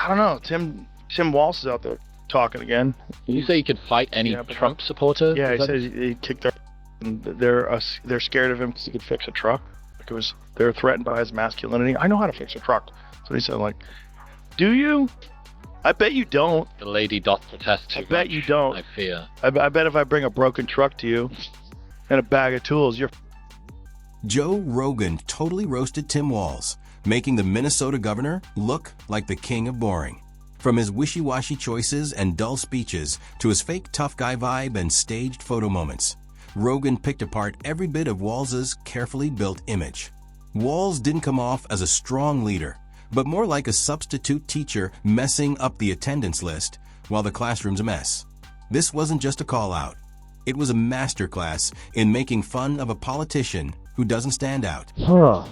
I don't know. Tim Walz is out there talking again. You say you could fight any Trump supporter? Yeah, he said he kicked their. They're scared of him because he could fix a truck. Like they're threatened by his masculinity. I know how to fix a truck. So he said, like, do you? I bet you don't. The lady doth protest too I bet much, you don't. I fear. I bet if I bring a broken truck to you and a bag of tools, you're. Joe Rogan totally roasted Tim Walz, making the Minnesota governor look like the king of boring. From his wishy-washy choices and dull speeches to his fake tough guy vibe and staged photo moments, Rogan picked apart every bit of Walz's carefully built image. Walz didn't come off as a strong leader, but more like a substitute teacher messing up the attendance list while the classroom's a mess. This wasn't just a call-out. It was a masterclass in making fun of a politician who doesn't stand out.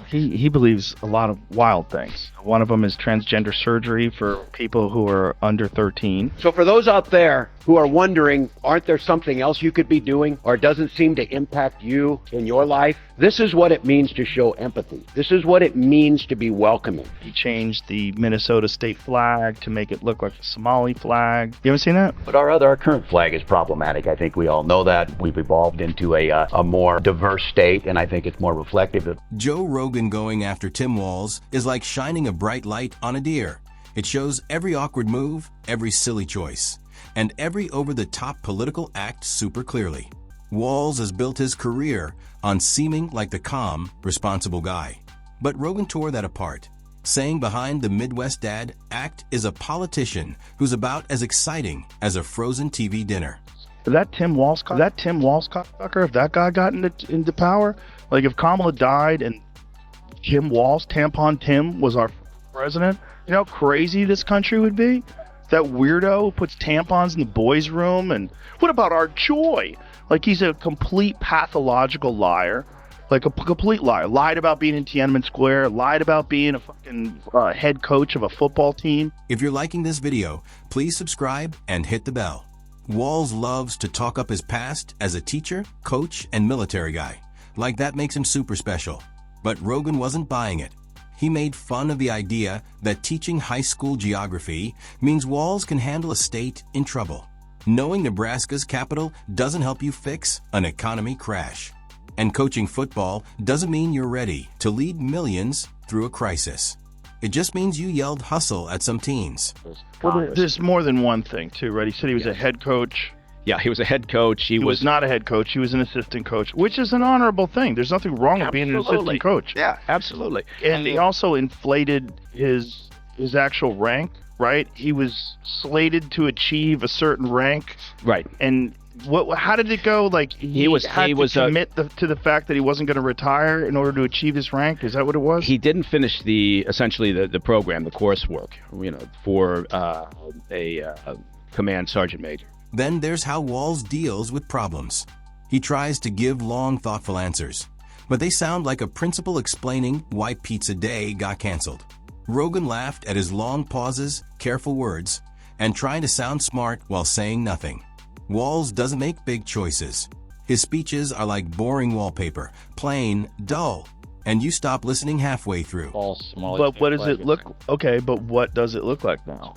He believes a lot of wild things. One of them is transgender surgery for people who are under 13. So for those out there who are wondering, aren't there something else you could be doing or doesn't seem to impact you in your life? This is what it means to show empathy. This is what it means to be welcoming. He changed the Minnesota state flag to make it look like the Somali flag. You ever seen that? But our current flag is problematic. I think we all know that. We've evolved into a more diverse state, and I think it's more reflective of. Joe Rogan going after Tim Walz is like shining a bright light on a deer. It shows every awkward move, every silly choice, and every over-the-top political act super clearly. Walz has built his career on seeming like the calm, responsible guy. But Rogan tore that apart, saying behind the Midwest dad act is a politician who's about as exciting as a frozen TV dinner. That Tim Walz cocksucker, if that guy got into power, like if Kamala died and Tim Walz, Tampon Tim, was our president, you know how crazy this country would be? That weirdo who puts tampons in the boys' room, and what about our joy? Like, he's a complete pathological liar. Like a complete liar. Lied about being in Tiananmen Square, lied about being a fucking head coach of a football team. If you're liking this video, please subscribe and hit the bell. Walz loves to talk up his past as a teacher, coach, and military guy. Like that makes him super special. But Rogan wasn't buying it. He made fun of the idea that teaching high school geography means Walz can handle a state in trouble. Knowing Nebraska's capital doesn't help you fix an economy crash. And coaching football doesn't mean you're ready to lead millions through a crisis. It just means you yelled hustle at some teens. Well, there's more than one thing, too, right? He said he was a head coach. Yeah, he was a head coach. He was not a head coach. He was an assistant coach, which is an honorable thing. There's nothing wrong with being an assistant coach. Yeah, absolutely. And he also inflated his actual rank, right? He was slated to achieve a certain rank. Right. And how did it go? Like he had to commit to the fact that he wasn't going to retire in order to achieve his rank. Is that what it was? He didn't finish essentially the program, the coursework, for a command sergeant major. Then there's how Walz deals with problems. He tries to give long, thoughtful answers, but they sound like a principal explaining why Pizza Day got canceled. Rogan laughed at his long pauses, careful words, and trying to sound smart while saying nothing. Walz doesn't make big choices. His speeches are like boring wallpaper, plain, dull, and you stop listening halfway through. But what does it look? Okay, but what does it look like now?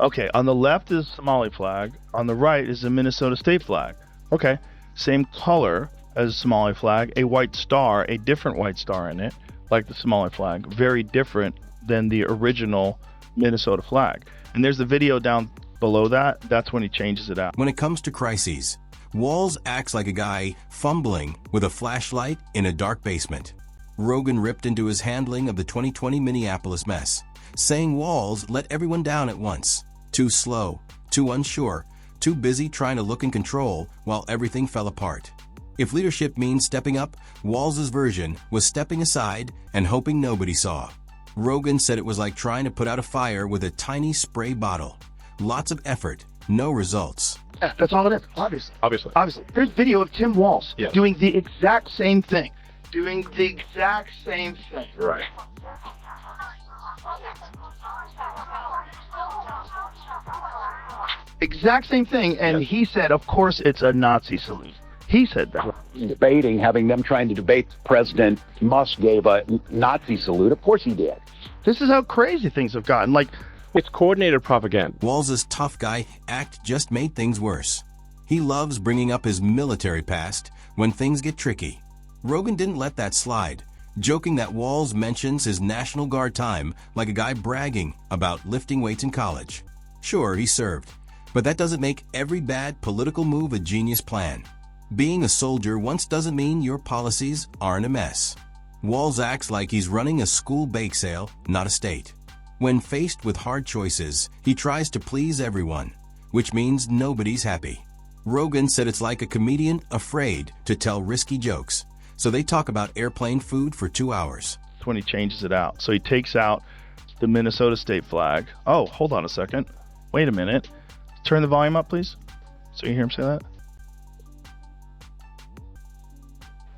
Okay, on the left is the Somali flag. On the right is the Minnesota state flag. Okay, same color as the Somali flag, a white star, a different white star in it, like the Somali flag. Very different than the original Minnesota flag. And there's the video down below that. That's when he changes it out. When it comes to crises, Walz acts like a guy fumbling with a flashlight in a dark basement. Rogan ripped into his handling of the 2020 Minneapolis mess, saying Walz let everyone down at once. Too slow, too unsure, too busy trying to look in control while everything fell apart. If leadership means stepping up, Walz's version was stepping aside and hoping nobody saw. Rogan said it was like trying to put out a fire with a tiny spray bottle. Lots of effort, no results. Yeah, that's all it is, obviously. There's video of Tim Walz doing the exact same thing. Right. Exact same thing, and he said, of course, it's a Nazi salute. He said that. Having them trying to debate President Musk gave a Nazi salute. Of course he did. This is how crazy things have gotten. Like, It's coordinated propaganda. Walz's tough guy act just made things worse. He loves bringing up his military past when things get tricky. Rogan didn't let that slide, joking that Walz mentions his National Guard time like a guy bragging about lifting weights in college. Sure, he served, but that doesn't make every bad political move a genius plan. Being a soldier once doesn't mean your policies aren't a mess. Walz acts like he's running a school bake sale, not a state. When faced with hard choices, he tries to please everyone, which means nobody's happy. Rogan said it's like a comedian afraid to tell risky jokes, so they talk about airplane food for 2 hours. That's when he changes it out. So he takes out the Minnesota state flag. Oh, hold on a second. Wait a minute. Turn the volume up, please, so you hear him say that.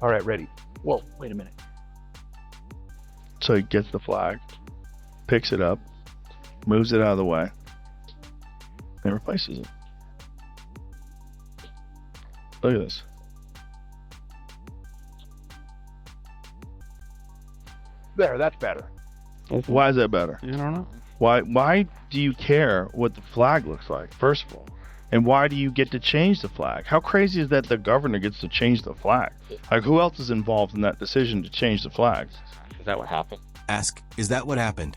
All right, ready. Whoa, wait a minute. So he gets the flag, picks it up, moves it out of the way, and replaces it. Look at this. There, that's better. Why is that better? I don't know. Why do you care what the flag looks like, first of all? And why do you get to change the flag? How crazy is that the governor gets to change the flag? Like, who else is involved in that decision to change the flag? Is that what happened? Ask, is that what happened?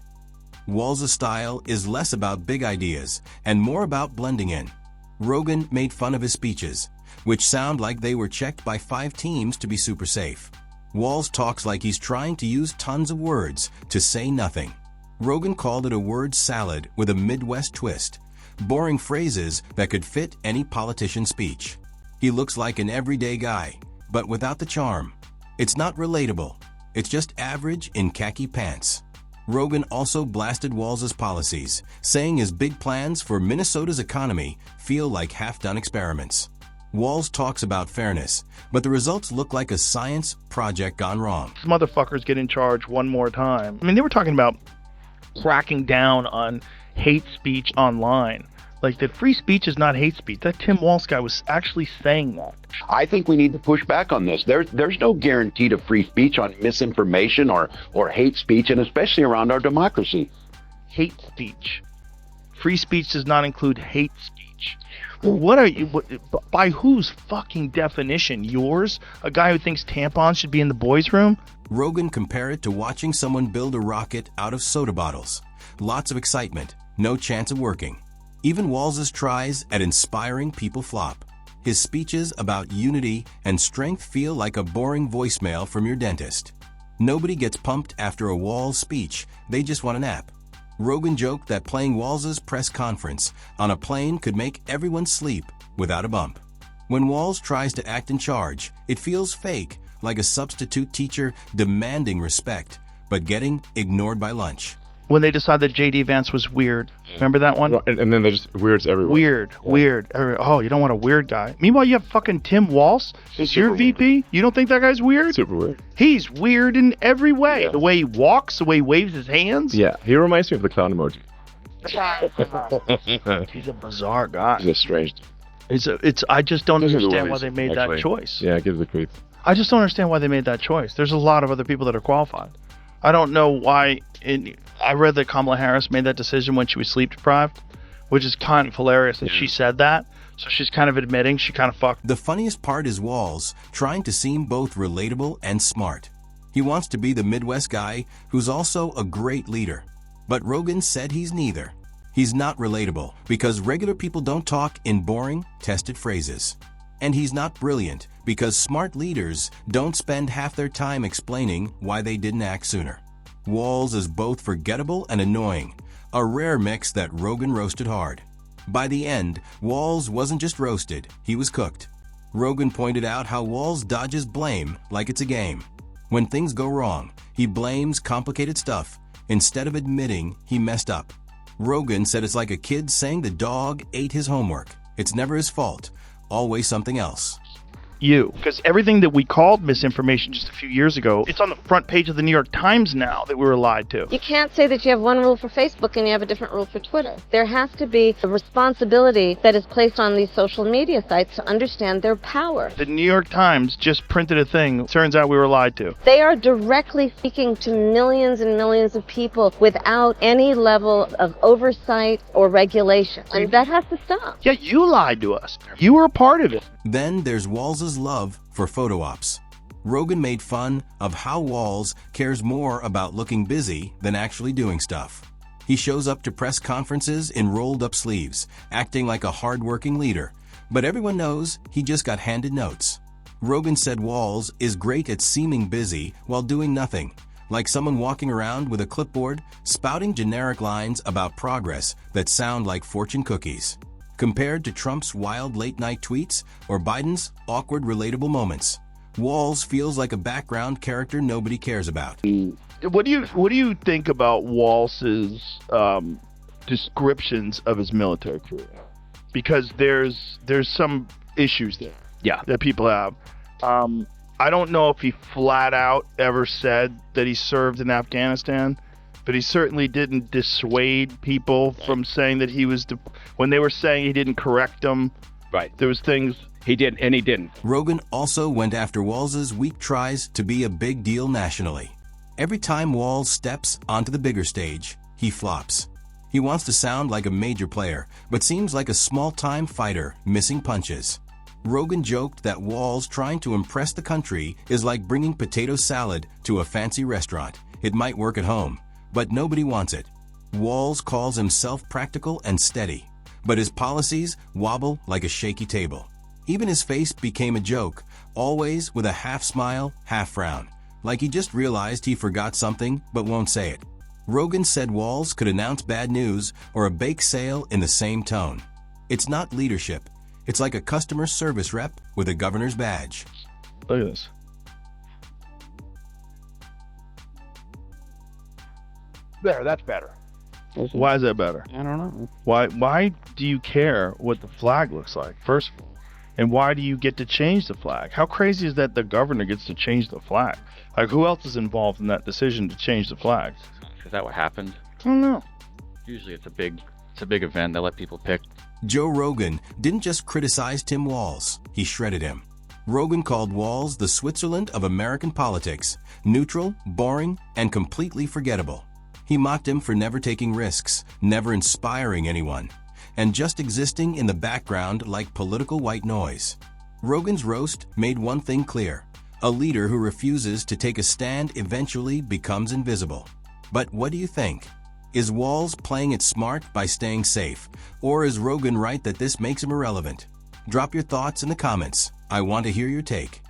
Walz's style is less about big ideas and more about blending in. Rogan made fun of his speeches, which sound like they were checked by 5 teams to be super safe. Walz talks like he's trying to use tons of words to say nothing. Rogan called it a word salad with a Midwest twist, boring phrases that could fit any politician's speech. He looks like an everyday guy, but without the charm. It's not relatable. It's just average in khaki pants. Rogan also blasted Walz's policies, saying his big plans for Minnesota's economy feel like half-done experiments. Walz talks about fairness, but the results look like a science project gone wrong. These motherfuckers get in charge one more time. I mean, they were talking about cracking down on hate speech online. Like, that free speech is not hate speech. That Tim Walz guy was actually saying that. I think we need to push back on this. There's no guarantee to free speech on misinformation or hate speech, and especially around our democracy. Hate speech. Free speech does not include hate speech. What are you, by whose fucking definition? Yours? A guy who thinks tampons should be in the boys' room? Rogan compared it to watching someone build a rocket out of soda bottles. Lots of excitement, no chance of working. Even Walz's tries at inspiring people flop. His speeches about unity and strength feel like a boring voicemail from your dentist. Nobody gets pumped after a Walz speech, they just want a nap. Rogan joked that playing Walz's press conference on a plane could make everyone sleep without a bump. When Walz tries to act in charge, it feels fake, like a substitute teacher demanding respect, but getting ignored by lunch. When they decided that J.D. Vance was weird. Remember that one? And then there's just weirds everywhere. Weird. Oh, you don't want a weird guy. Meanwhile, you have fucking Tim Walz. Is your VP? You don't think that guy's weird? Super weird. He's weird in every way. Yeah. The way he walks, the way he waves his hands. Yeah, he reminds me of the clown emoji. He's a bizarre guy. He's a strange. I just don't Those are the understand why ones, they made actually. that choice. Yeah, it gives the creep. I just don't understand why they made that choice. There's a lot of other people that are qualified. I don't know why. I read that Kamala Harris made that decision when she was sleep deprived, which is kind of hilarious that she said that. So she's kind of admitting she kind of fucked. The funniest part is Walz trying to seem both relatable and smart. He wants to be the Midwest guy who's also a great leader. But Rogan said he's neither. He's not relatable because regular people don't talk in boring, tested phrases. And he's not brilliant because smart leaders don't spend half their time explaining why they didn't act sooner. Walz is both forgettable and annoying, a rare mix that Rogan roasted hard. By the end, Walz wasn't just roasted, he was cooked. Rogan pointed out how Walz dodges blame like it's a game. When things go wrong, he blames complicated stuff instead of admitting he messed up. Rogan said it's like a kid saying the dog ate his homework. It's never his fault, always something else. You. Because everything that we called misinformation just a few years ago, it's on the front page of the New York Times now that we were lied to. You can't say that you have one rule for Facebook and you have a different rule for Twitter. There has to be a responsibility that is placed on these social media sites to understand their power. The New York Times just printed a thing. Turns out we were lied to. They are directly speaking to millions and millions of people without any level of oversight or regulation. And that has to stop. Yeah, you lied to us. You were a part of it. Then there's Walz's love for photo ops. Rogan made fun of how Walz cares more about looking busy than actually doing stuff. He shows up to press conferences in rolled-up sleeves, acting like a hard-working leader, but everyone knows he just got handed notes. Rogan said Walz is great at seeming busy while doing nothing, like someone walking around with a clipboard, spouting generic lines about progress that sound like fortune cookies. Compared to Trump's wild late-night tweets or Biden's awkward relatable moments, Walz feels like a background character nobody cares about. What do you think about Walz's descriptions of his military career? Because there's some issues there. Yeah. That people have. I don't know if he flat out ever said that he served in Afghanistan, but he certainly didn't dissuade people from saying that he was. When they were saying he didn't correct them, Right. there was things. He did, and he didn't. Rogan also went after Walz's weak tries to be a big deal nationally. Every time Walz steps onto the bigger stage, he flops. He wants to sound like a major player, but seems like a small-time fighter missing punches. Rogan joked that Walz trying to impress the country is like bringing potato salad to a fancy restaurant. It might work at home, but nobody wants it. Walz calls himself practical and steady, but his policies wobble like a shaky table. Even his face became a joke, always with a half smile, half frown, like he just realized he forgot something but won't say it. Rogan said Walz could announce bad news or a bake sale in the same tone. It's not leadership. It's like a customer service rep with a governor's badge. Look at this. There, that's better. Why is that better? I don't know. Why do you care what the flag looks like, first of all? And why do you get to change the flag? How crazy is that the governor gets to change the flag? Like, who else is involved in that decision to change the flag? Is that what happened? I don't know. Usually it's a big event. They let people pick. Joe Rogan didn't just criticize Tim Walz, he shredded him. Rogan called Walz the Switzerland of American politics, neutral, boring, and completely forgettable. He mocked him for never taking risks, never inspiring anyone, and just existing in the background like political white noise. Rogan's roast made one thing clear: a leader who refuses to take a stand eventually becomes invisible. But what do you think? Is Walz playing it smart by staying safe, or is Rogan right that this makes him irrelevant? Drop your thoughts in the comments. I want to hear your take.